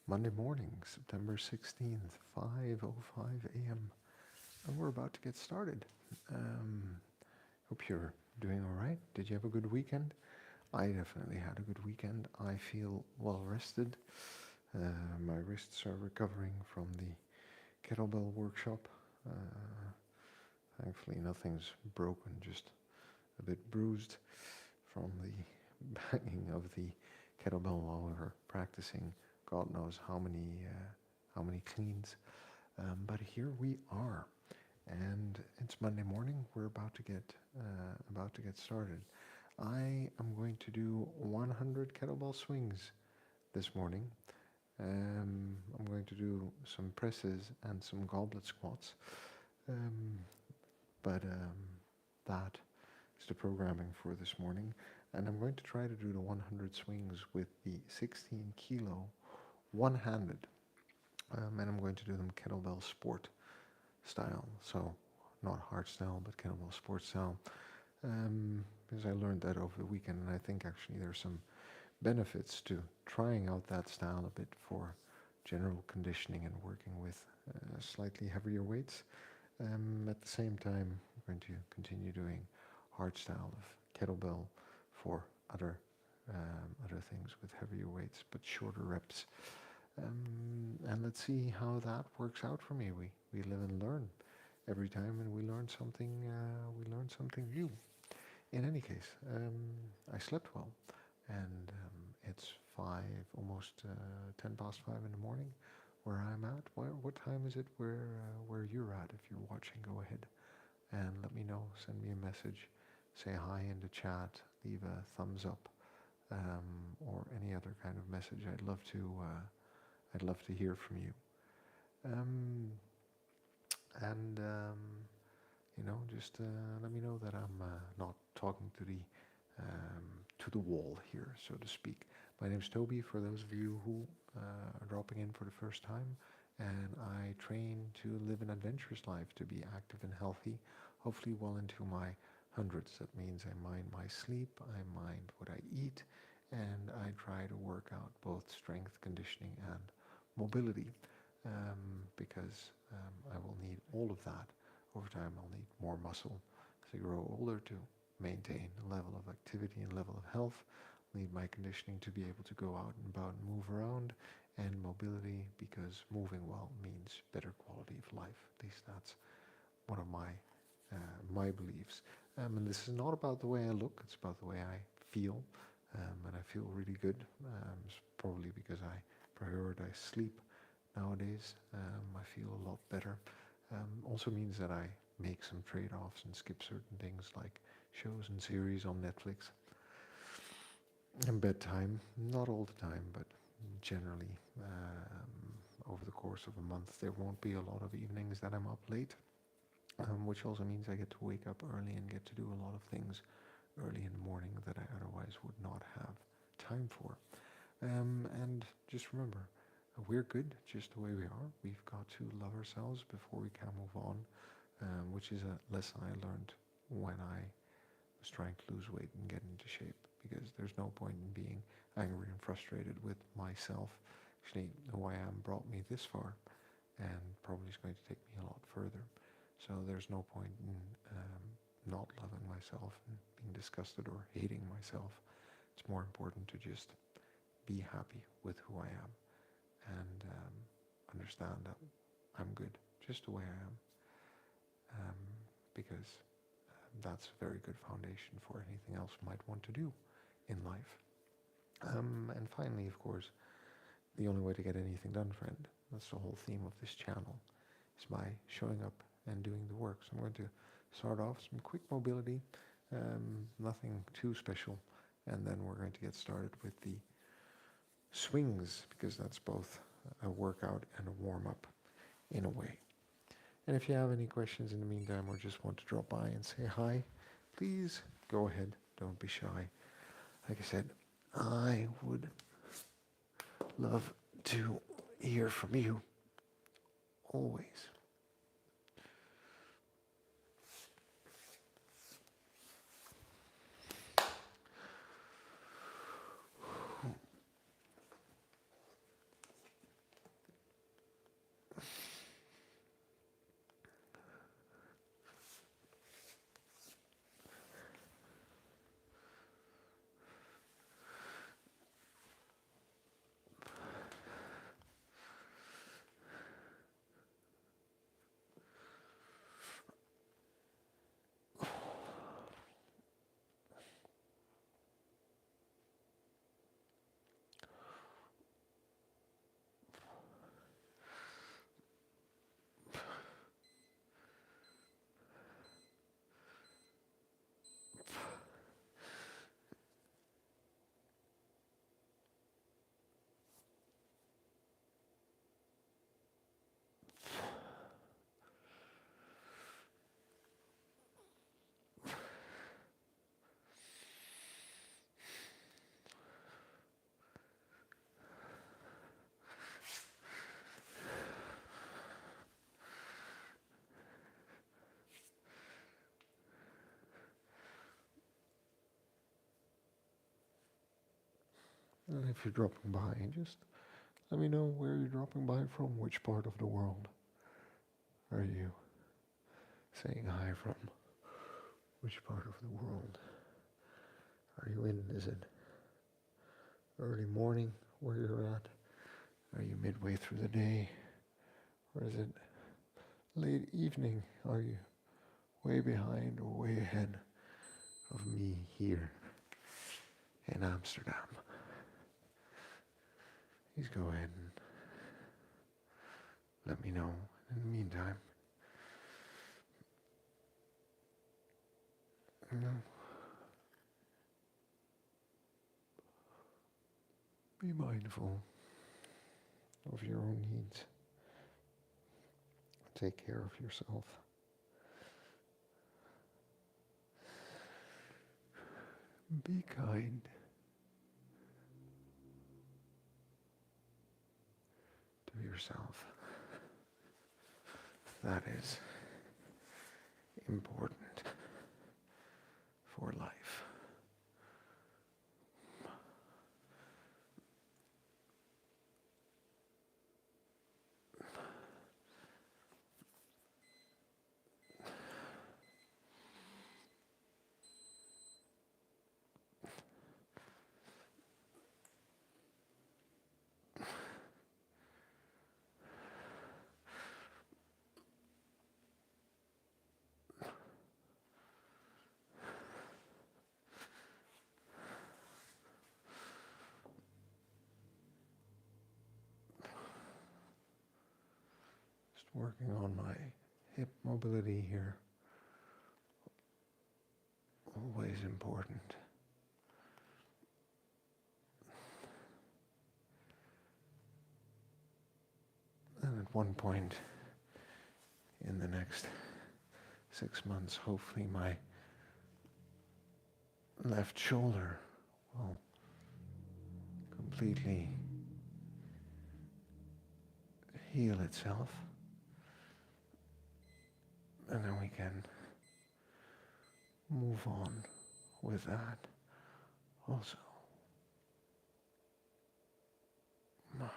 Monday morning, September 16th, 5:05 a.m. And we're about to get started. Um, Hope you're doing all right. Did you have a good weekend? I definitely had a good weekend. I feel well rested. My wrists are recovering from the kettlebell workshop. Uh, Thankfully, nothing's broken, just a bit bruised from the banging of the kettlebell while we were practicing. God knows how many cleans. But here we are, and it's Monday morning. We're about to get started. I am going to do 100 kettlebell swings this morning. I'm going to do some presses and some goblet squats. Um, but that is the programming for this morning. And I'm going to try to do the 100 swings with the 16 kilo one-handed. And I'm going to do them kettlebell sport style. So not hard style, but kettlebell sport style. Because I learned that over the weekend, and I think actually there's some benefits to trying out that style a bit for general conditioning and working with slightly heavier weights. At the same time, I'm going to continue doing hard style of kettlebell for other things with heavier weights but shorter reps. And let's see how that works out for me. We live and learn every time, and we learn something. We learn something new. In any case, I slept well, and it's almost 5:10 in the morning, where I'm at. What time is it where you're at? If you're watching, go ahead and let me know. Send me a message, say hi in the chat, leave a thumbs up, or any other kind of message. I'd love to hear from you. Um, and just let me know that I'm not talking to the wall here, so to speak. My name's Toby, for those of you who are dropping in for the first time, and I train to live an adventurous life, to be active and healthy, hopefully well into my hundreds. That means I mind my sleep, I mind what I eat, and I try to work out both strength, conditioning, and mobility, because I will need all of that. Over time, I'll need more muscle as I grow older to maintain a level of activity and level of health. I'll need my conditioning to be able to go out and about and move around, and mobility, because moving well means better quality of life. At least that's one of my beliefs. And this is not about the way I look; it's about the way I feel, and I feel really good. It's probably because I prioritize sleep nowadays. I feel a lot better. Also means that I make some trade-offs and skip certain things like shows and series on Netflix and bedtime. Not all the time, but generally over the course of a month there won't be a lot of evenings that I'm up late, which also means I get to wake up early and get to do a lot of things early in the morning that I otherwise would not have time for. And just remember, we're good just the way we are. We've got to love ourselves before we can move on, which is a lesson I learned when I was trying to lose weight and get into shape, because there's no point in being angry and frustrated with myself. Actually, who I am brought me this far, and probably is going to take me a lot further. So there's no point in not loving myself and being disgusted or hating myself. It's more important to just be happy with who I am, and understand that I'm good just the way I am, because that's a very good foundation for anything else we might want to do in life. And finally, of course, the only way to get anything done, friend, that's the whole theme of this channel, is by showing up and doing the work. So I'm going to start off some quick mobility, nothing too special, and then we're going to get started with the swings, because that's both a workout and a warm-up in a way. And if you have any questions in the meantime, or just want to drop by and say hi, please go ahead, don't be shy. Like I said, I would love to hear from you always. And if you're dropping by, just let me know where you're dropping by from, which part of the world are you saying hi from, which part of the world are you in? Is it early morning where you're at? Are you midway through the day? Or is it late evening? Are you way behind or way ahead of me here in Amsterdam? Please go ahead and let me know. In the meantime, be mindful of your own needs. Take care of yourself. Be kind. To yourself. That is important for life. Just working on my hip mobility here. Always important. And at one point in the next 6 months, hopefully my left shoulder will completely heal itself. And then we can move on with that also. No.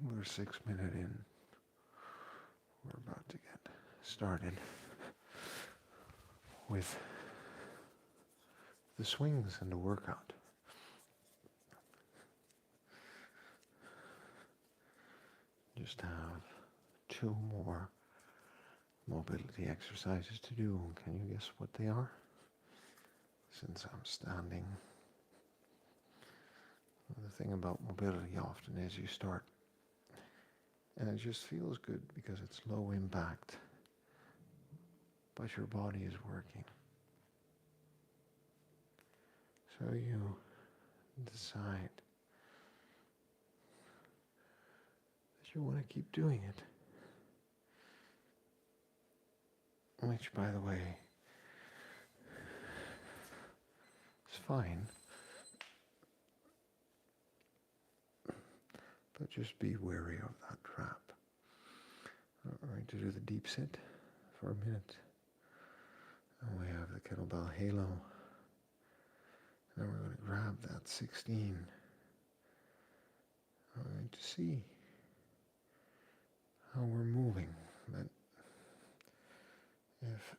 We're 6 minutes in. We're about to get started with the swings and the workout. Just have 2 more mobility exercises to do. Can you guess what they are? Since I'm standing. The thing about mobility often is you start and it just feels good because it's low impact, but your body is working. So you decide that you want to keep doing it. Which, by the way, is fine. But just be wary of that trap. We're going to do the deep sit for a minute. And we have the kettlebell halo. And we're going to grab that 16. We're going to see how we're moving. But if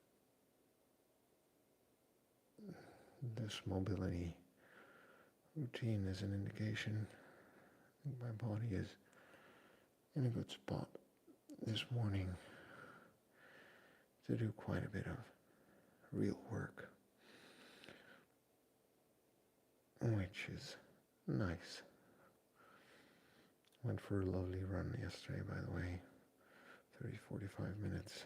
this mobility routine is an indication think my body is in a good spot this morning to do quite a bit of real work, which is nice. Went for a lovely run yesterday, by the way. 45 minutes.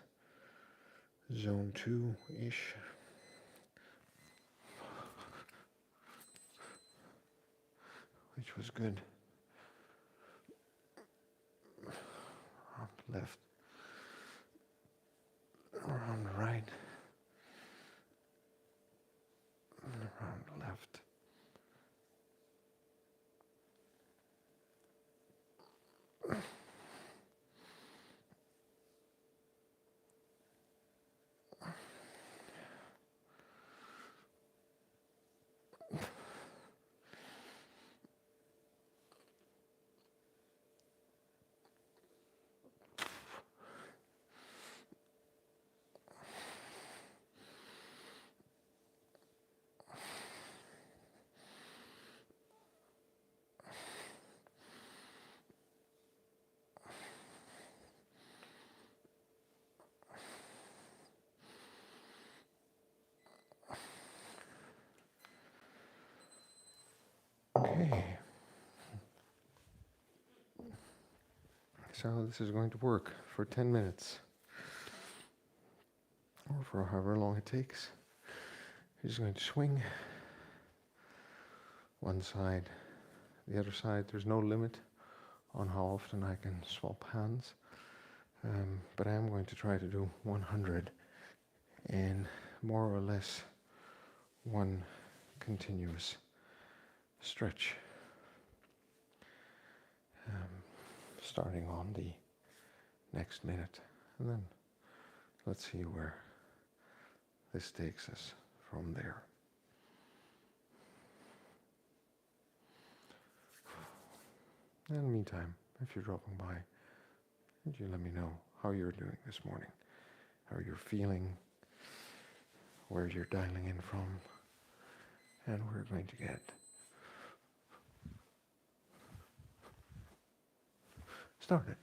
Zone 2-ish. Which was good. Up, left, around the right, and around the left. Okay. So this is going to work for 10 minutes. Or for however long it takes. You're just going to swing one side, the other side. There's no limit on how often I can swap hands. But I am going to try to do 100 in more or less one continuous stretch. Starting on the next minute. And then let's see where this takes us from there. In the meantime, if you're dropping by, would you let me know how you're doing this morning, how you're feeling, where you're dialing in from, and we're going to get started.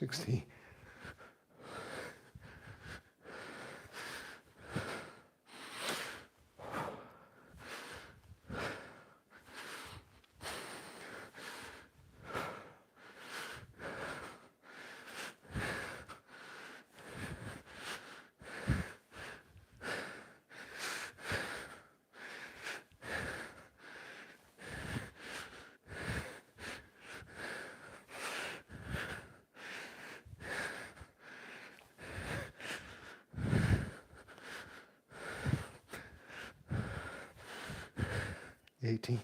$60. 18.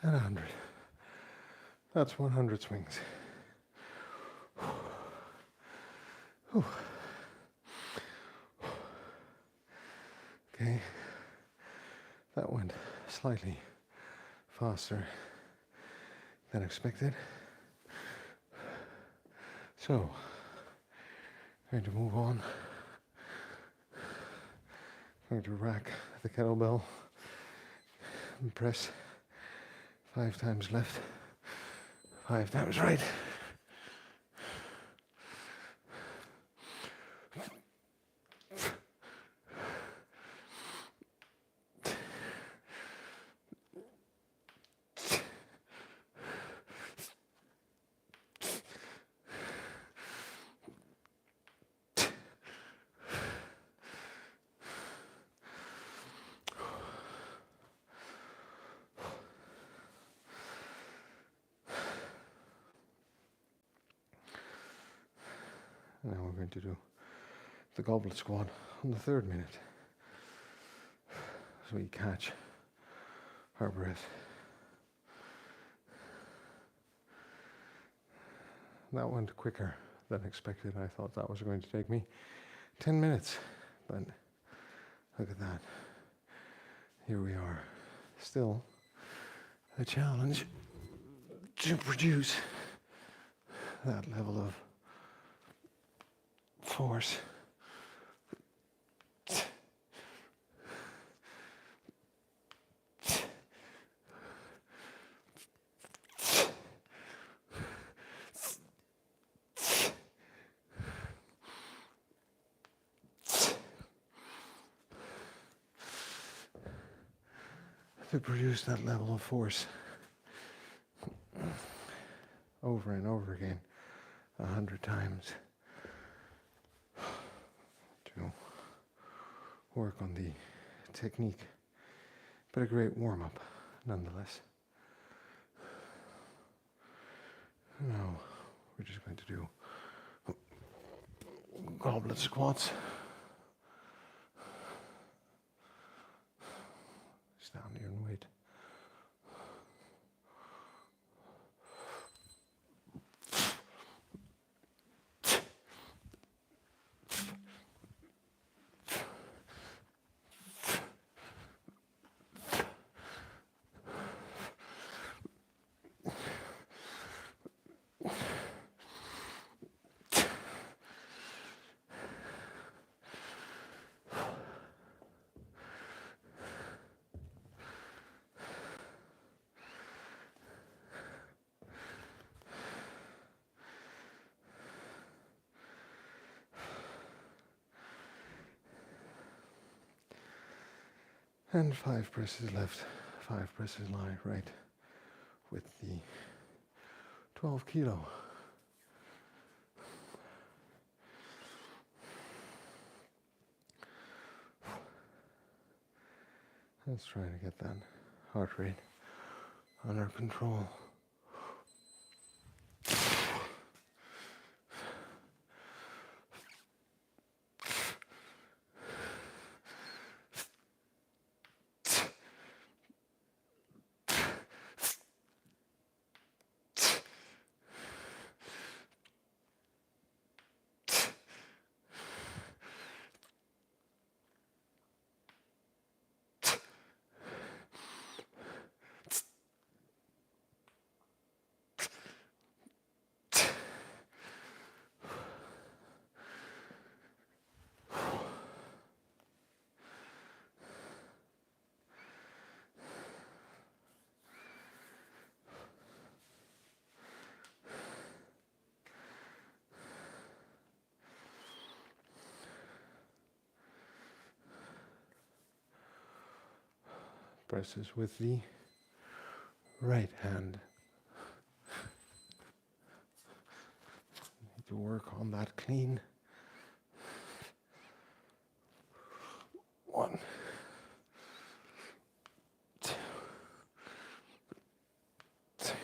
And 100. That's 100 swings. Whew. Okay, that went slightly faster than expected. So, going to move on. Going to rack the kettlebell and press 5 times left, 5 times right. Now we're going to do the goblet squat on the 3rd minute. So we catch our breath. That went quicker than expected. I thought that was going to take me 10 minutes, but look at that. Here we are. Still a challenge to produce that level of force. To produce that level of force over and over again 100 times to work on the technique, but a great warm-up nonetheless. Now we're just going to do goblet squats. Stand here and wait. And 5 presses left, 5 presses right with the 12 kilo. Let's try to get that heart rate under control. presses with the right hand. Need to work on that clean. 1, 2, 3.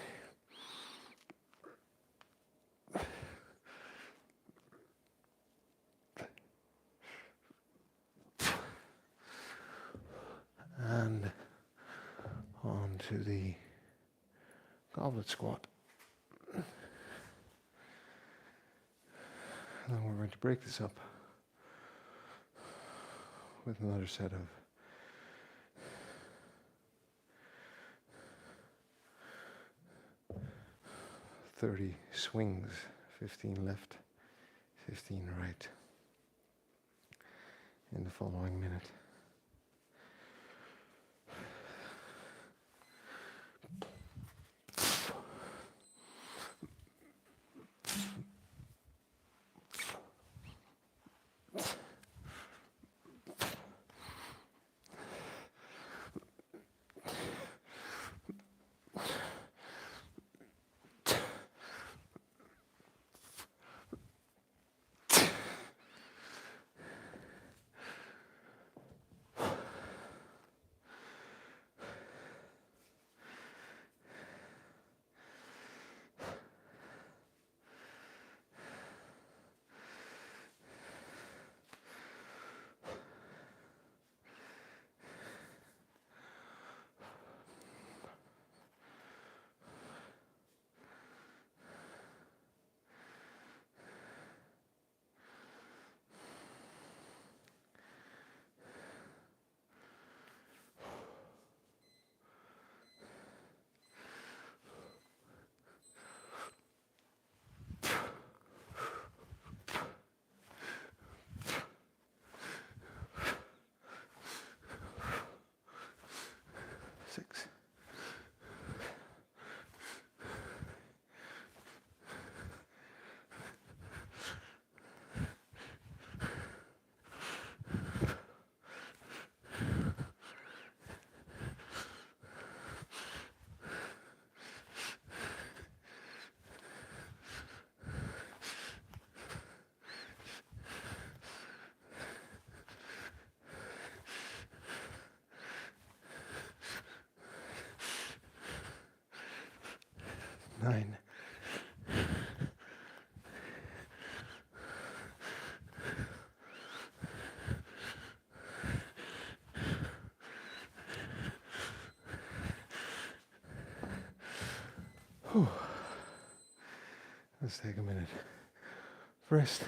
And on to the goblet squat. And then we're going to break this up with another set of 30 swings, 15 left, 15 right, in the following minute. Six. 9. Whew. Let's take a minute. Rest.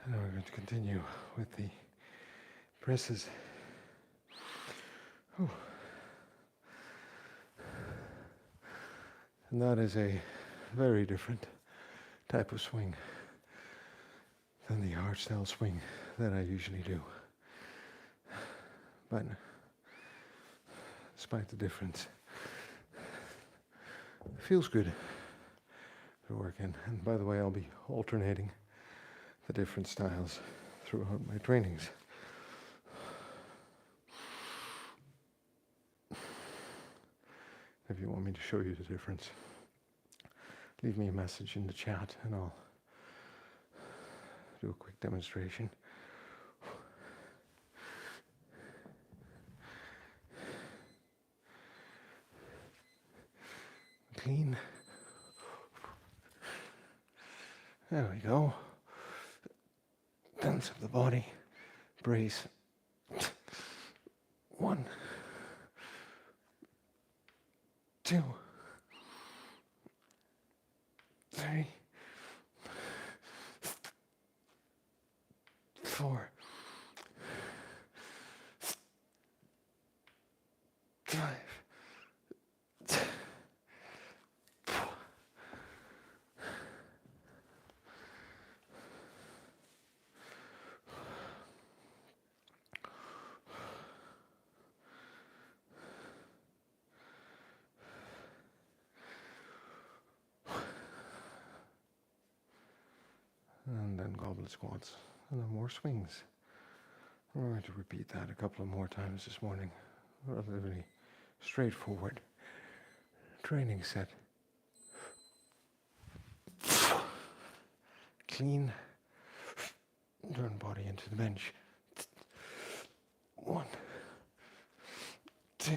And then we're going to continue with the presses. Whew. And that is a very different type of swing than the hardstyle swing that I usually do. But despite the difference, it feels good to work in. And by the way, I'll be alternating the different styles throughout my trainings. If you want me to show you the difference, leave me a message in the chat and I'll do a quick demonstration. Clean. There we go. Tense of the body. Brace. 1, 2, 3, 4, 5. And then goblet squats, and then more swings. We're going to repeat that a couple of more times this morning relatively straightforward training set. Clean, turn body into the bench. 1, 2,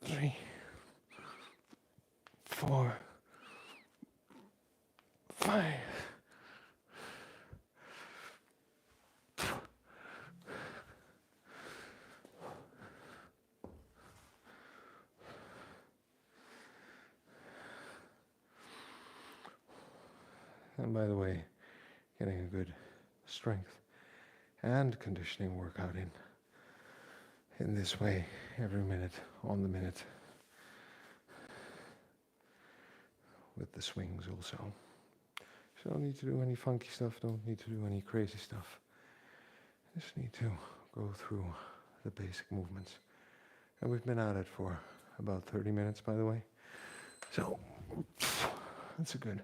3, 4, 5. And by the way, getting a good strength and conditioning workout in this way, every minute, on the minute, with the swings also. So don't need to do any funky stuff, don't need to do any crazy stuff. Just need to go through the basic movements. And we've been at it for about 30 minutes, by the way. So that's a good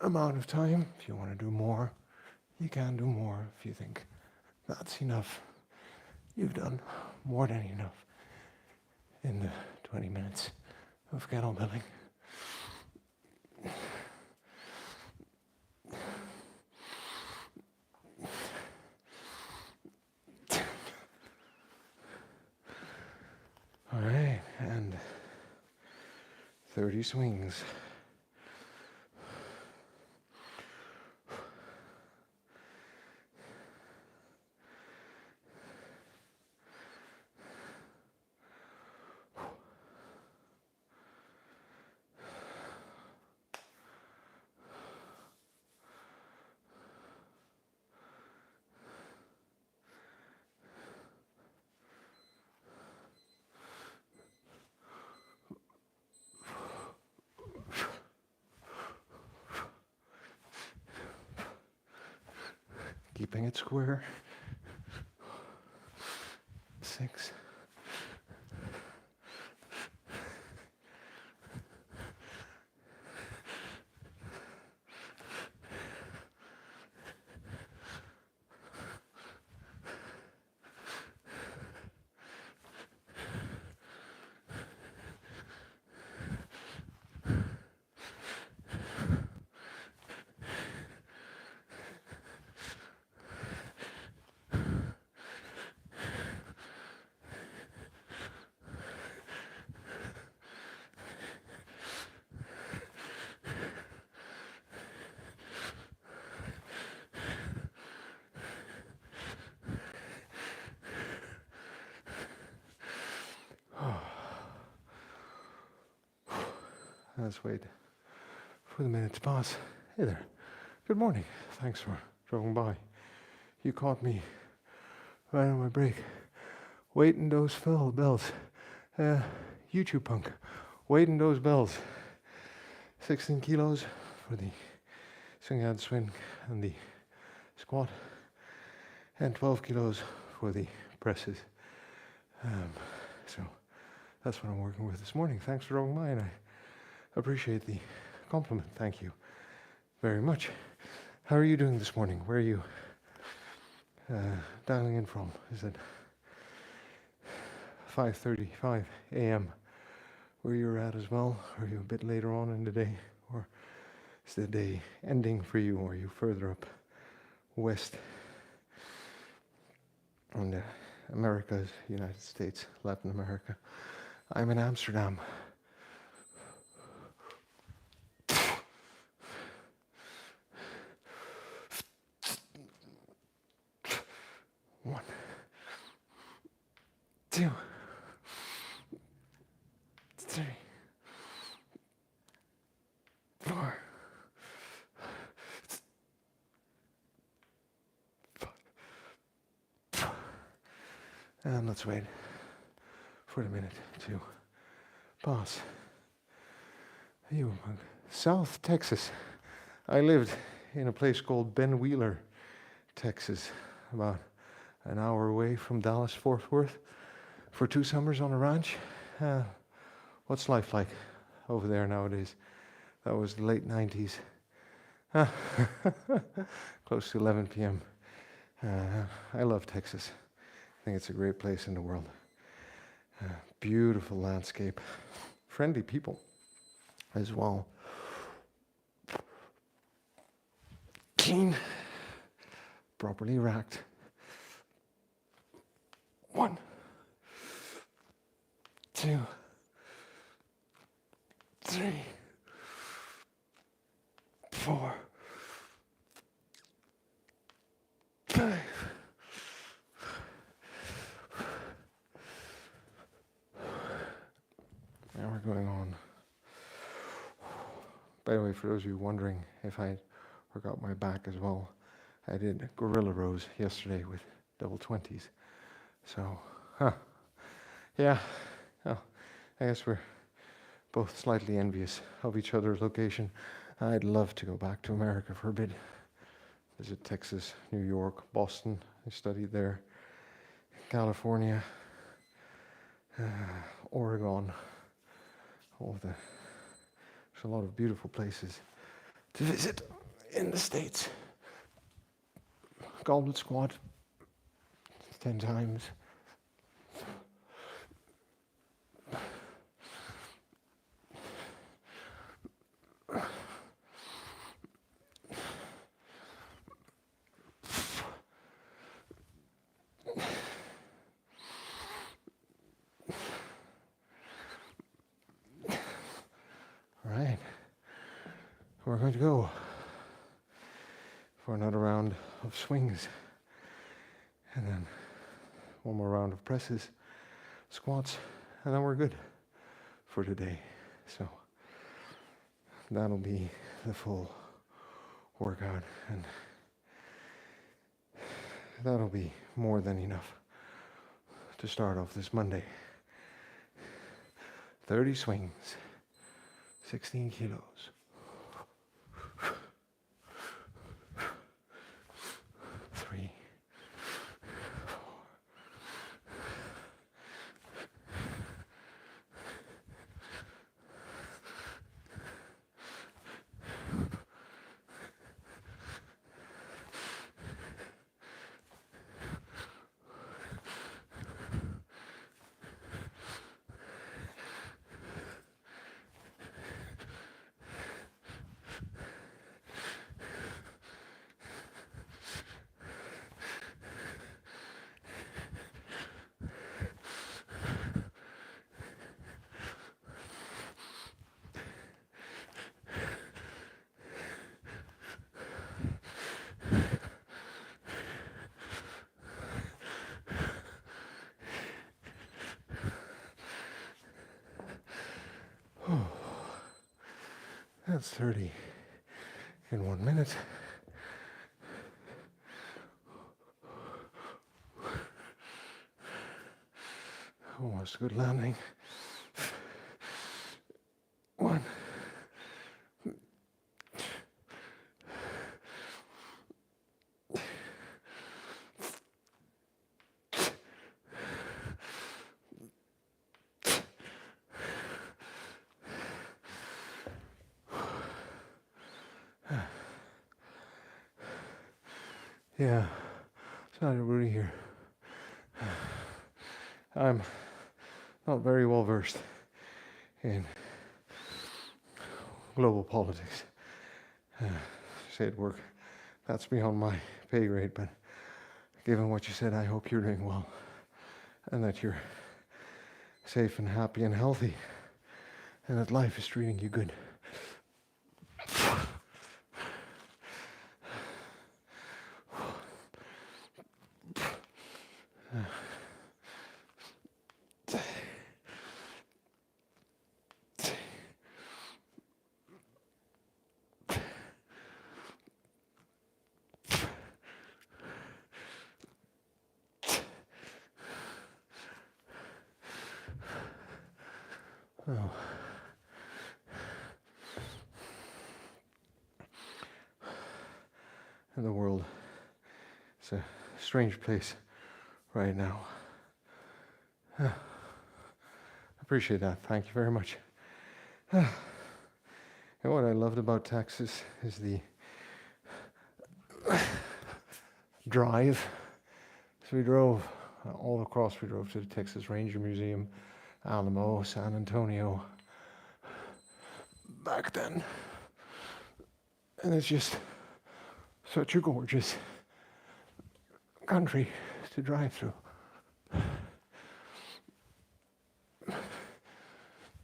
amount of time. If you want to do more, you can do more. If you think that's enough, you've done more than enough in the 20 minutes of kettlebelling. All right, and 30 swings. Keeping it square. 6. Let's wait for the minute to pass. Hey there. Good morning. Thanks for dropping by. You caught me right on my break. Waiting those bells. YouTube punk. Waiting those bells. 16 kilos for the swing out swing and the squat. And 12 kilos for the presses. So that's what I'm working with this morning. Thanks for dropping by, and I appreciate the compliment. Thank you very much. How are you doing this morning? Where are you dialing in from? Is it 5:35 a.m. where you're at as well? Are you a bit later on in the day? Or is the day ending for you? Or are you further up west on the Americas, United States, Latin America? I'm in Amsterdam. One, 2, 3, 4, 5. And let's wait for a minute to pass. South Texas. I lived in a place called Ben Wheeler, Texas, about an hour away from Dallas, Fort Worth, for 2 summers on a ranch. What's life like over there nowadays? That was the late 90s. Close to 11 p.m. I love Texas. think it's a great place in the world. Beautiful landscape, friendly people as well. Clean, properly racked. 1, 2, 3, 4, 5. Now we're going on. By the way, for those of you wondering if I forgot my back as well, I did gorilla rows yesterday with double 20s. So, yeah, well, I guess we're both slightly envious of each other's location. I'd love to go back to America for a bit. Visit Texas, New York, Boston. I studied there. California, Oregon. There's a lot of beautiful places to visit in the States. Goblet squat 10 times. All right, we're going to go for another round of swings, and then one more round of presses, squats, and then we're good for today. So that'll be the full workout, and that'll be more than enough to start off this Monday. 30 swings, 16 kilos. 3, 4, 4. That's 30 in 1 minute. Almost a good landing. 1. Yeah, it's not really here. I'm not very well versed in global politics. Say at work, that's beyond my pay grade, but given what you said, I hope you're doing well and that you're safe and happy and healthy and that life is treating you good. Oh. And the world, it's a strange place right now. I appreciate that. Thank you very much. And what I loved about Texas is the drive. So we drove all across. We drove to the Texas Ranger Museum, Alamo, San Antonio, back then. And it's just such a gorgeous country to drive through.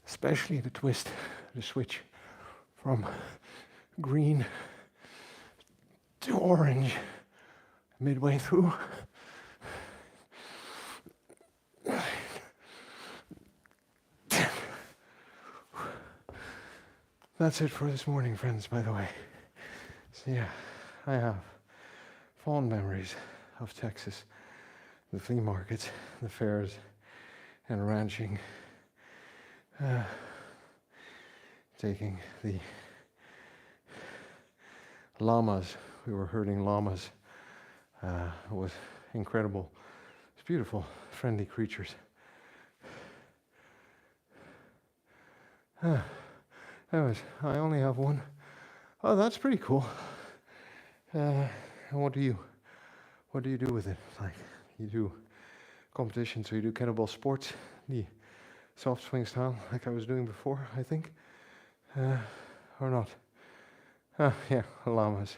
Especially the switch from green to orange midway through. That's it for this morning, friends, by the way. So yeah, I have fond memories of Texas, the flea markets, the fairs, and ranching. Taking the llamas, we were herding llamas. It was incredible. It's beautiful, friendly creatures. Anyways, I only have one. Oh, that's pretty cool. And what do you do with it? Like, you do competition, so you do kettlebell sports, the soft swing style, like I was doing before, I think, or not? Yeah, llamas.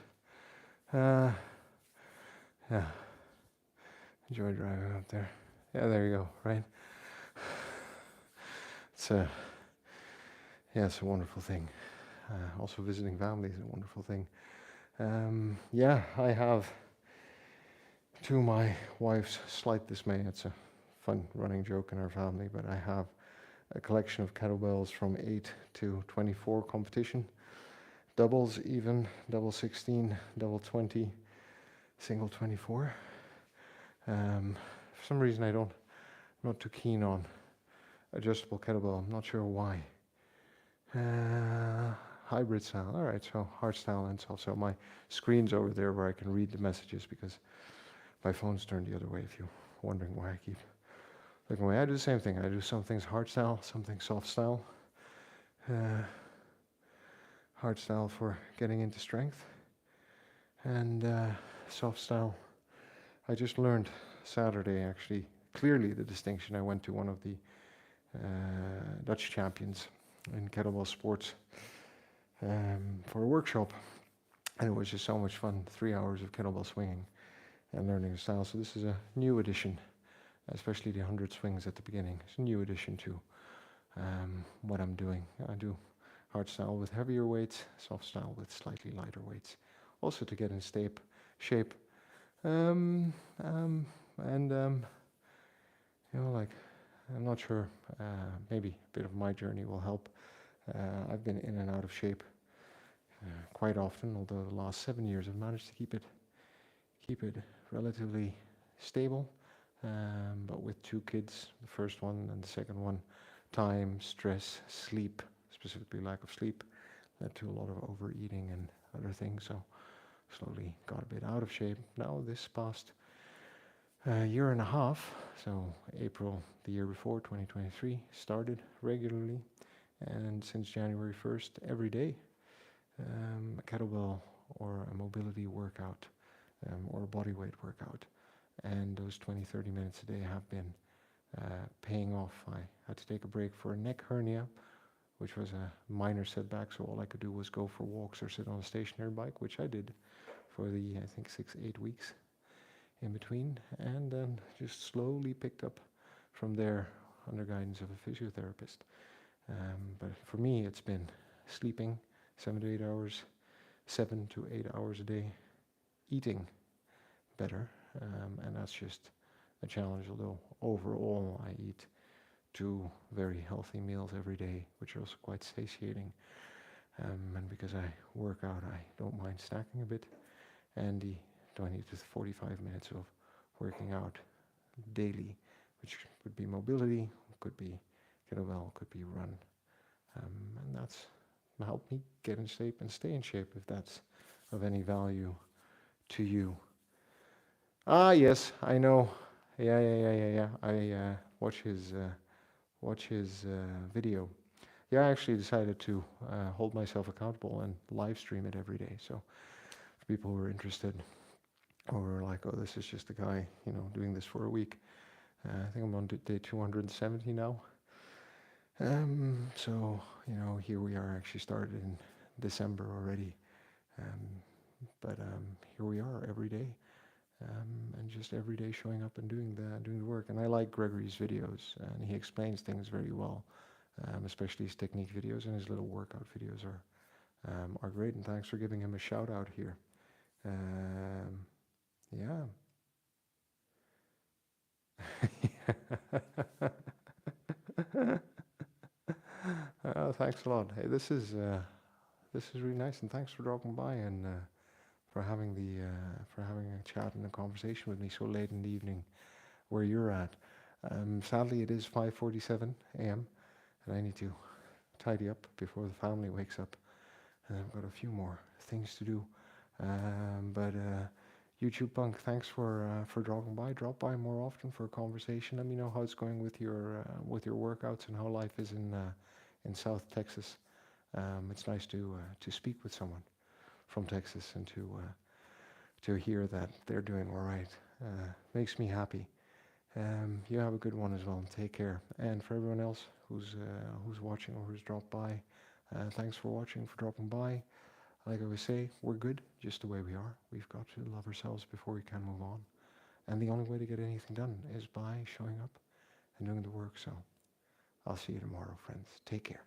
Yeah, enjoy driving up there. Yeah, there you go. Right. It's it's a wonderful thing. Also, visiting family is a wonderful thing. Yeah, I have, to my wife's slight dismay, it's a fun running joke in our family, but I have a collection of kettlebells from 8 to 24 competition. Doubles even, double 16, double 20, single 24. For some reason I'm not too keen on adjustable kettlebell. I'm not sure why. Hybrid style. All right, so hard style and soft. So my screen's over there where I can read the messages because my phone's turned the other way. If you're wondering why I keep looking away, I do the same thing. I do some things hard style, some things soft style. Hard style for getting into strength, and soft style. I just learned Saturday actually clearly the distinction. I went to one of the Dutch champions in kettlebell sports for a workshop, and it was just so much fun. 3 hours of kettlebell swinging and learning the style. So this is a new addition, especially the 100 swings at the beginning. It's a new addition to what I'm doing. I do hard style with heavier weights, soft style with slightly lighter weights, also to get in shape. Like, I'm not sure, maybe a bit of my journey will help. I've been in and out of shape quite often, although the last 7 years I've managed to keep it relatively stable. But with 2 kids, the first one and the second one, time, stress, sleep, specifically lack of sleep, led to a lot of overeating and other things. So slowly got a bit out of shape. Now this past year and a half, so April the year before, 2023, started regularly, and since January 1st, every day, a kettlebell or a mobility workout or a body weight workout. And those 20-30 minutes a day have been paying off. I had to take a break for a neck hernia, which was a minor setback, so all I could do was go for walks or sit on a stationary bike, which I did for the, I think, 6-8 weeks in between, and then just slowly picked up from there under guidance of a physiotherapist. But for me, it's been sleeping 7 to 8 hours, 7 to 8 hours a day, eating better, and that's just a challenge, although overall I eat 2 very healthy meals every day, which are also quite satiating. And because I work out, I don't mind snacking a bit, and the 20 to 45 minutes of working out daily, which could be mobility, could be kettlebell, could be run, and that's helped me get in shape and stay in shape, if that's of any value to you. Yes, I know. Yeah. I watch his video. Yeah, I actually decided to hold myself accountable and live stream it every day. So for people who are interested, or like, oh, this is just a guy, doing this for a week. I think I'm on day 270 now. So, here we are, actually started in December already. But here we are every day, and just every day showing up and doing the work. And I like Gregory's videos, and he explains things very well, especially his technique videos, and his little workout videos are great. And thanks for giving him a shout out here. Yeah. Thanks a lot. Hey, this is really nice, and thanks for dropping by and for having a chat and a conversation with me so late in the evening where you're at. Sadly, it is 5:47 a.m. and I need to tidy up before the family wakes up, and I've got a few more things to do. But YouTube Punk, thanks for dropping by. Drop by more often for a conversation. Let me know how it's going with your workouts and how life is in South Texas. It's nice to speak with someone from Texas and to hear that they're doing all right. Makes me happy. You have a good one as well. Take care. And for everyone else who's watching or who's dropped by, thanks for watching, for dropping by. Like I always say, we're good just the way we are. We've got to love ourselves before we can move on. And the only way to get anything done is by showing up and doing the work. So I'll see you tomorrow, friends. Take care.